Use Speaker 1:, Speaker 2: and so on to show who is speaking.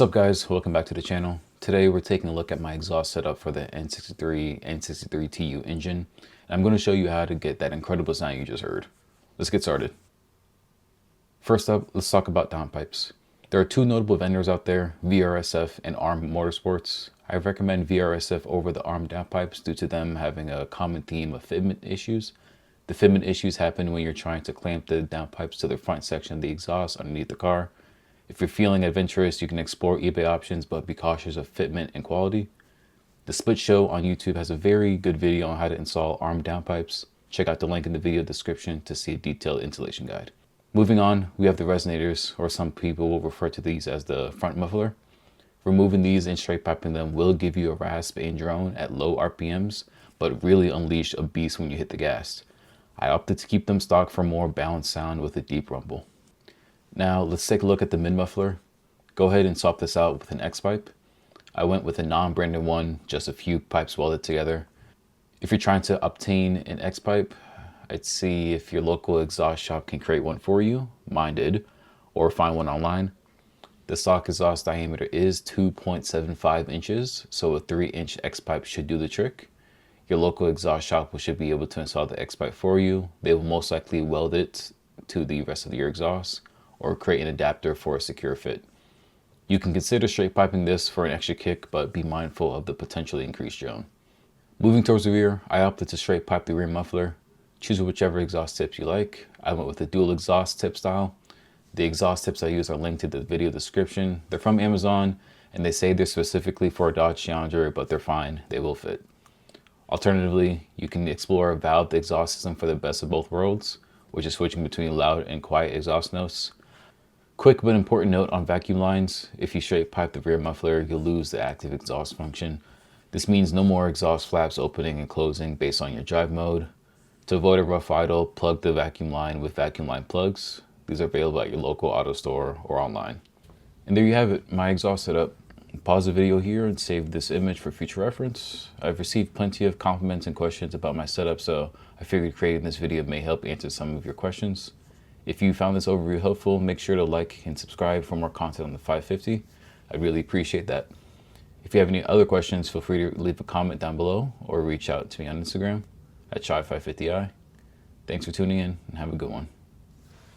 Speaker 1: What's up guys, welcome back to the channel. Today we're taking a look at my exhaust setup for the N63TU engine. And I'm going to show you how to get that incredible sound you just heard. Let's get started. First up, let's talk about downpipes. There are two notable vendors out there, VRSF and ARM Motorsports. I recommend VRSF over the ARM downpipes due to them having a common theme of fitment issues. The fitment issues happen when you're trying to clamp the downpipes to the front section of the exhaust underneath the car. If you're feeling adventurous, you can explore eBay options, but be cautious of fitment and quality. The Split Show on YouTube has a very good video on how to install ARM downpipes. Check out the link in the video description to see a detailed installation guide. Moving on, we have the resonators, or some people will refer to these as the front muffler. Removing these and straight piping them will give you a rasp and drone at low RPMs, but really unleash a beast when you hit the gas. I opted to keep them stock for more balanced sound with a deep rumble. Now let's take a look at the mid muffler. Go ahead and swap this out with an X pipe. I went with a non-branded one, just a few pipes welded together. If you're trying to obtain an X pipe, I'd see if your local exhaust shop can create one for you. Mine did, or find one online. The stock exhaust diameter is 2.75 inches, so a 3-inch X pipe should do the trick. Your local exhaust shop should be able to install the X pipe for you. They will most likely weld it to the rest of your exhaust, or create an adapter for a secure fit. You can consider straight piping this for an extra kick, but be mindful of the potentially increased drone. Moving towards the rear, I opted to straight pipe the rear muffler. Choose whichever exhaust tips you like. I went with the dual exhaust tip style. The exhaust tips I use are linked to the video description. They're from Amazon, and they say they're specifically for a Dodge Challenger, but they're fine, they will fit. Alternatively, you can explore a valved exhaust system for the best of both worlds, which is switching between loud and quiet exhaust notes. Quick but important note on vacuum lines: if you straight pipe the rear muffler, you'll lose the active exhaust function. This means no more exhaust flaps opening and closing based on your drive mode. To avoid a rough idle, plug the vacuum line with vacuum line plugs. These are available at your local auto store or online. And there you have it, my exhaust setup. Pause the video here and save this image for future reference. I've received plenty of compliments and questions about my setup, so I figured creating this video may help answer some of your questions. If you found this overview helpful, make sure to like and subscribe for more content on the 550. I'd really appreciate that. If you have any other questions, feel free to leave a comment down below or reach out to me on Instagram at Shy550i. Thanks for tuning in and have a good one.